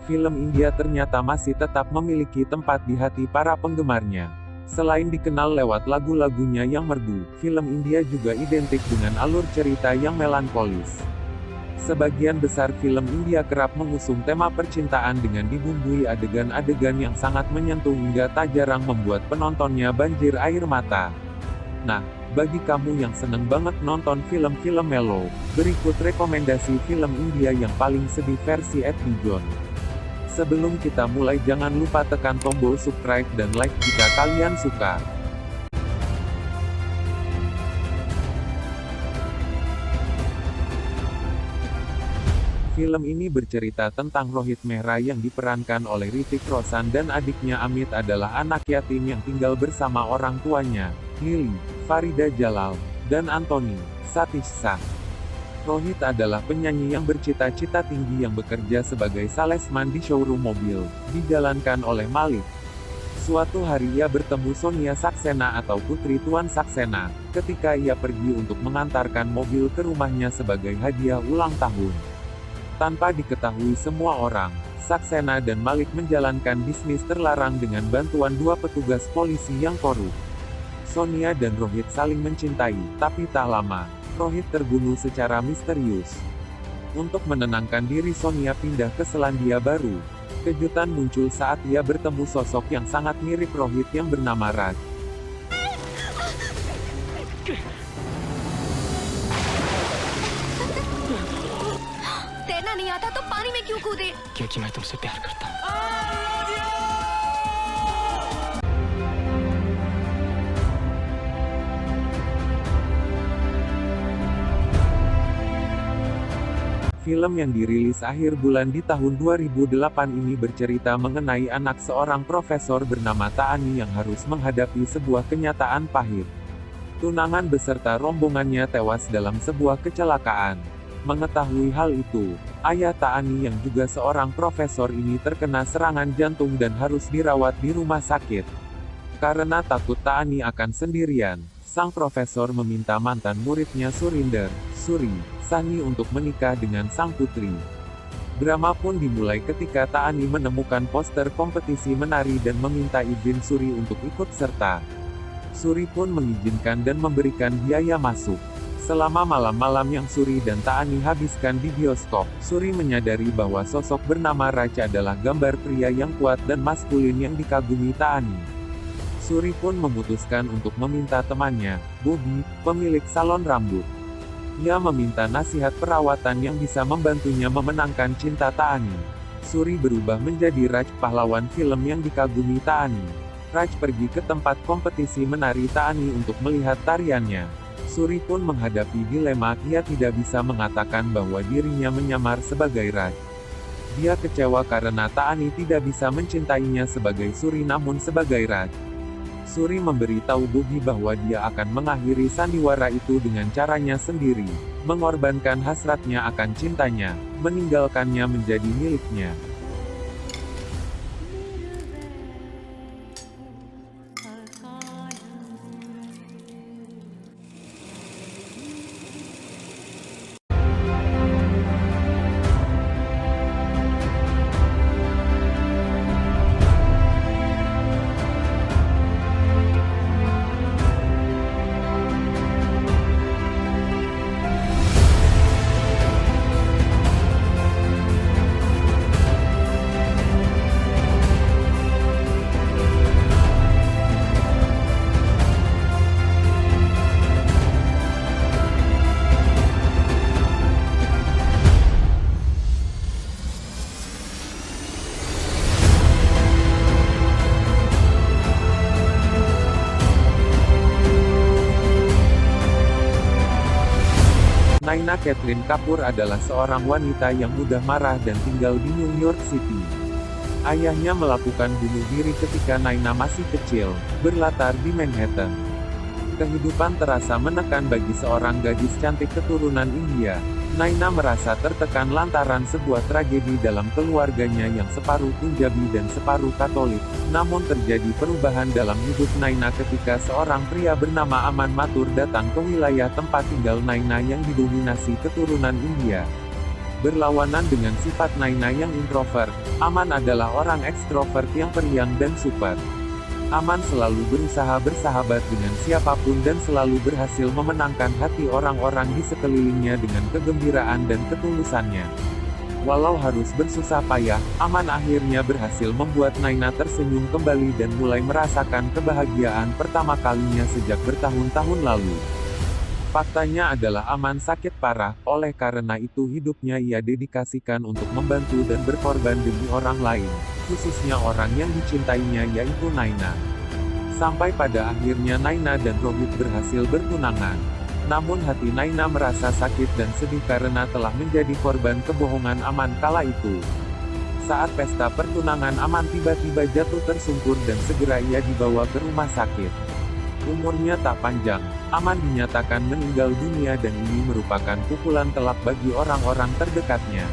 film India ternyata masih tetap memiliki tempat di hati para penggemarnya. Selain dikenal lewat lagu-lagunya yang merdu, film India juga identik dengan alur cerita yang melankolis. Sebagian besar film India kerap mengusung tema percintaan dengan dibumbui adegan-adegan yang sangat menyentuh hingga tak jarang membuat penontonnya banjir air mata. Nah, bagi kamu yang seneng banget nonton film-film melo, berikut rekomendasi film India yang paling sedih versi Ed Dijon. Sebelum kita mulai jangan lupa tekan tombol subscribe dan like jika kalian suka. Film ini bercerita tentang Rohit Mehra yang diperankan oleh Hrithik Roshan dan adiknya Amit adalah anak yatim yang tinggal bersama orang tuanya, Lily, Farida Jalal, dan Anthony, Satish Shah. Rohit adalah penyanyi yang bercita-cita tinggi yang bekerja sebagai salesman di showroom mobil, dijalankan oleh Malik. Suatu hari ia bertemu Sonia Saxena atau Putri Tuan Saxena, ketika ia pergi untuk mengantarkan mobil ke rumahnya sebagai hadiah ulang tahun. Tanpa diketahui semua orang, Saxena dan Malik menjalankan bisnis terlarang dengan bantuan dua petugas polisi yang korup. Sonia dan Rohit saling mencintai, tapi tak lama, Rohit terbunuh secara misterius. Untuk menenangkan diri Sonia pindah ke Selandia Baru. Kejutan muncul saat ia bertemu sosok yang sangat mirip Rohit yang bernama Raj. तैरना नहीं आता तो पानी में क्यों कूदे? क्योंकि मैं तुमसे प्यार करता हूँ। Film yang dirilis akhir bulan di tahun 2008 ini bercerita mengenai anak seorang profesor bernama Taani yang harus menghadapi sebuah kenyataan pahit. Tunangan beserta rombongannya tewas dalam sebuah kecelakaan. Mengetahui hal itu, ayah Taani yang juga seorang profesor ini terkena serangan jantung dan harus dirawat di rumah sakit. Karena takut Taani akan sendirian, sang profesor meminta mantan muridnya Surinder, Suri, Sani untuk menikah dengan sang putri. Drama pun dimulai ketika Taani menemukan poster kompetisi menari dan meminta izin Suri untuk ikut serta. Suri pun mengizinkan dan memberikan biaya masuk. Selama malam-malam yang Suri dan Taani habiskan di bioskop, Suri menyadari bahwa sosok bernama Raj adalah gambar pria yang kuat dan maskulin yang dikagumi Taani. Suri pun memutuskan untuk meminta temannya, Bobby, pemilik salon rambut. Ia meminta nasihat perawatan yang bisa membantunya memenangkan cinta Taani. Suri berubah menjadi Raj, pahlawan film yang dikagumi Taani. Raj pergi ke tempat kompetisi menari Taani untuk melihat tariannya. Suri pun menghadapi dilema, ia tidak bisa mengatakan bahwa dirinya menyamar sebagai Raj. Dia kecewa karena Taani tidak bisa mencintainya sebagai Suri namun sebagai Raj. Suri memberitahu Bobby bahwa dia akan mengakhiri sandiwara itu dengan caranya sendiri, mengorbankan hasratnya akan cintanya, meninggalkannya menjadi miliknya. Naina Catherine Kapoor adalah seorang wanita yang mudah marah dan tinggal di New York City. Ayahnya melakukan bunuh diri ketika Naina masih kecil, berlatar di Manhattan. Kehidupan terasa menekan bagi seorang gadis cantik keturunan India. Naina merasa tertekan lantaran sebuah tragedi dalam keluarganya yang separuh Punjabi dan separuh Katolik. Namun terjadi perubahan dalam hidup Naina ketika seorang pria bernama Aman Mathur datang ke wilayah tempat tinggal Naina yang didominasi keturunan India. Berlawanan dengan sifat Naina yang introvert, Aman adalah orang ekstrovert yang periang dan super. Aman selalu berusaha bersahabat dengan siapapun dan selalu berhasil memenangkan hati orang-orang di sekelilingnya dengan kegembiraan dan ketulusannya. Walau harus bersusah payah, Aman akhirnya berhasil membuat Naina tersenyum kembali dan mulai merasakan kebahagiaan pertama kalinya sejak bertahun-tahun lalu. Faktanya adalah Aman sakit parah, oleh karena itu hidupnya ia dedikasikan untuk membantu dan berkorban demi orang lain, khususnya orang yang dicintainya yaitu Naina. Sampai pada akhirnya Naina dan Rohit berhasil bertunangan. Namun hati Naina merasa sakit dan sedih karena telah menjadi korban kebohongan Aman kala itu. Saat pesta pertunangan Aman tiba-tiba jatuh tersungkur dan segera ia dibawa ke rumah sakit. Umurnya tak panjang, Aman dinyatakan meninggal dunia dan ini merupakan pukulan telak bagi orang-orang terdekatnya.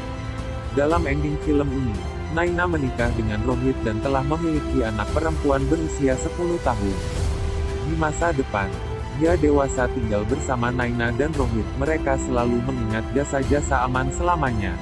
Dalam ending film ini, Naina menikah dengan Rohit dan telah memiliki anak perempuan berusia 10 tahun. Di masa depan, dia dewasa tinggal bersama Naina dan Rohit. Mereka selalu mengingat jasa-jasa Aman selamanya.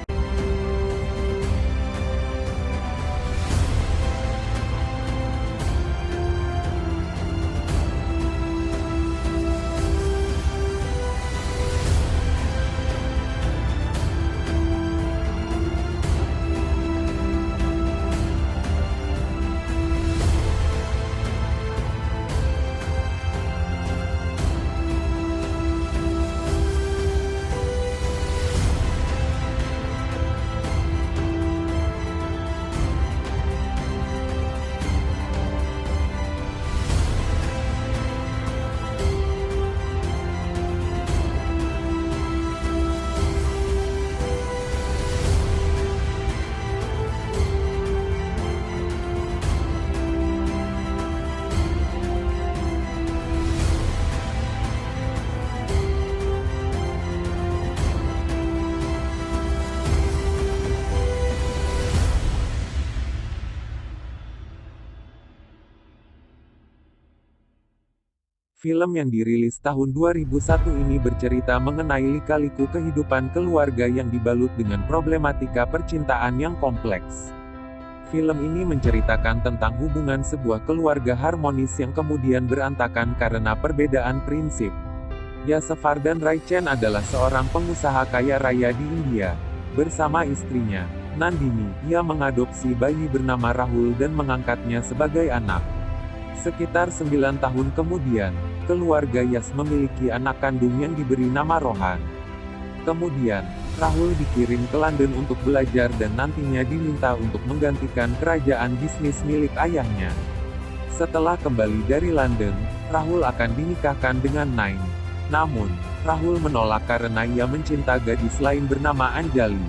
Film yang dirilis tahun 2001 ini bercerita mengenai lika-liku kehidupan keluarga yang dibalut dengan problematika percintaan yang kompleks. Film ini menceritakan tentang hubungan sebuah keluarga harmonis yang kemudian berantakan karena perbedaan prinsip. Yasavardhan Rai Chen adalah seorang pengusaha kaya raya di India. Bersama istrinya, Nandini, ia mengadopsi bayi bernama Rahul dan mengangkatnya sebagai anak. Sekitar 9 tahun kemudian, keluarga Yas memiliki anak kandung yang diberi nama Rohan. Kemudian, Rahul dikirim ke London untuk belajar dan nantinya diminta untuk menggantikan kerajaan bisnis milik ayahnya. Setelah kembali dari London, Rahul akan dinikahkan dengan Nain. Namun, Rahul menolak karena ia mencinta gadis lain bernama Anjali.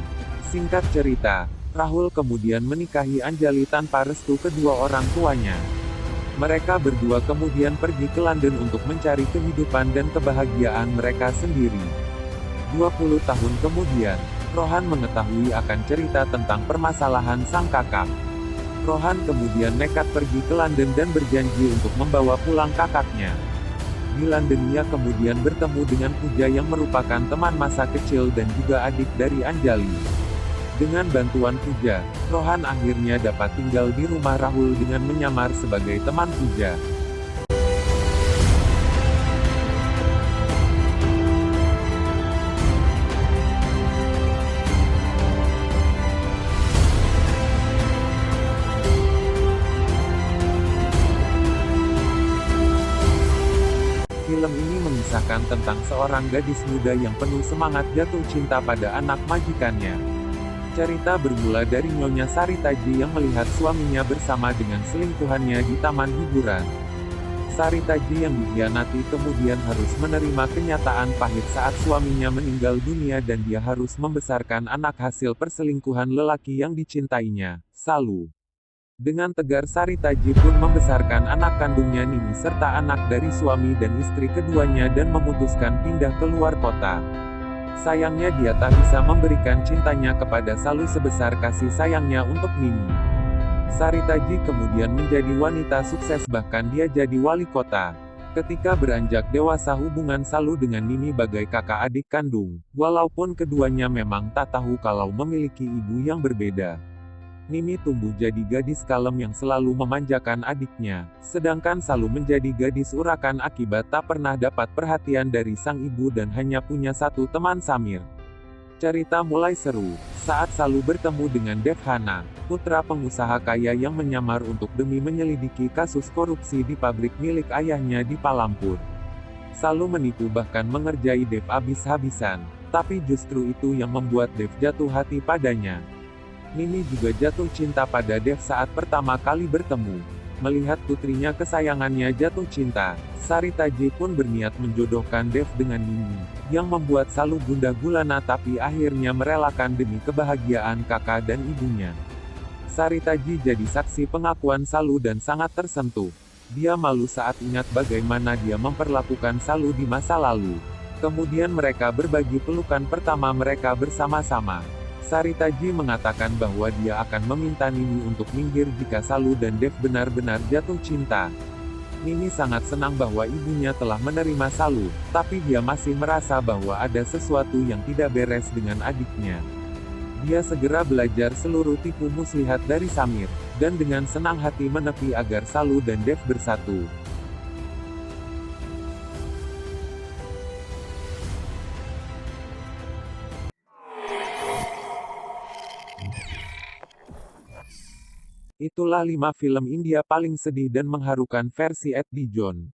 Singkat cerita, Rahul kemudian menikahi Anjali tanpa restu kedua orang tuanya. Mereka berdua kemudian pergi ke London untuk mencari kehidupan dan kebahagiaan mereka sendiri. 20 tahun kemudian, Rohan mengetahui akan cerita tentang permasalahan sang kakak. Rohan kemudian nekat pergi ke London dan berjanji untuk membawa pulang kakaknya. Di London ia kemudian bertemu dengan Pooja yang merupakan teman masa kecil dan juga adik dari Anjali. Dengan bantuan Pooja, Rohan akhirnya dapat tinggal di rumah Rahul dengan menyamar sebagai teman Pooja. Film ini mengisahkan tentang seorang gadis muda yang penuh semangat jatuh cinta pada anak majikannya. Cerita bermula dari Nyonya Saritaji yang melihat suaminya bersama dengan selingkuhannya di taman hiburan. Saritaji yang dikhianati kemudian harus menerima kenyataan pahit saat suaminya meninggal dunia dan dia harus membesarkan anak hasil perselingkuhan lelaki yang dicintainya, Salu. Dengan tegar Saritaji pun membesarkan anak kandungnya Nini serta anak dari suami dan istri keduanya dan memutuskan pindah ke luar kota. Sayangnya dia tak bisa memberikan cintanya kepada Salu sebesar kasih sayangnya untuk Nini. Saritaji kemudian menjadi wanita sukses bahkan dia jadi wali kota. Ketika beranjak dewasa, hubungan Salu dengan Nini bagai kakak adik kandung, walaupun keduanya memang tak tahu kalau memiliki ibu yang berbeda. Nini tumbuh jadi gadis kalem yang selalu memanjakan adiknya, sedangkan Salu menjadi gadis urakan akibat tak pernah dapat perhatian dari sang ibu dan hanya punya satu teman Samir. Cerita mulai seru saat Salu bertemu dengan Devhana, putra pengusaha kaya yang menyamar untuk demi menyelidiki kasus korupsi di pabrik milik ayahnya di Palampur. Salu menipu bahkan mengerjai Dev habis-habisan, tapi justru itu yang membuat Dev jatuh hati padanya. Nini juga jatuh cinta pada Dev saat pertama kali bertemu. Melihat putrinya kesayangannya jatuh cinta, Sarita J pun berniat menjodohkan Dev dengan Nini, yang membuat Salu gundah gulana tapi akhirnya merelakan demi kebahagiaan kakak dan ibunya. Sarita J jadi saksi pengakuan Salu dan sangat tersentuh. Dia malu saat ingat bagaimana dia memperlakukan Salu di masa lalu. Kemudian mereka berbagi pelukan pertama mereka bersama-sama. Sarita J mengatakan bahwa dia akan meminta Nini untuk minggir jika Salu dan Dev benar-benar jatuh cinta. Nini sangat senang bahwa ibunya telah menerima Salu, tapi dia masih merasa bahwa ada sesuatu yang tidak beres dengan adiknya. Dia segera belajar seluruh tipu muslihat dari Samir, dan dengan senang hati menepi agar Salu dan Dev bersatu. Itulah 5 film India paling sedih dan mengharukan versi Ed Dijon.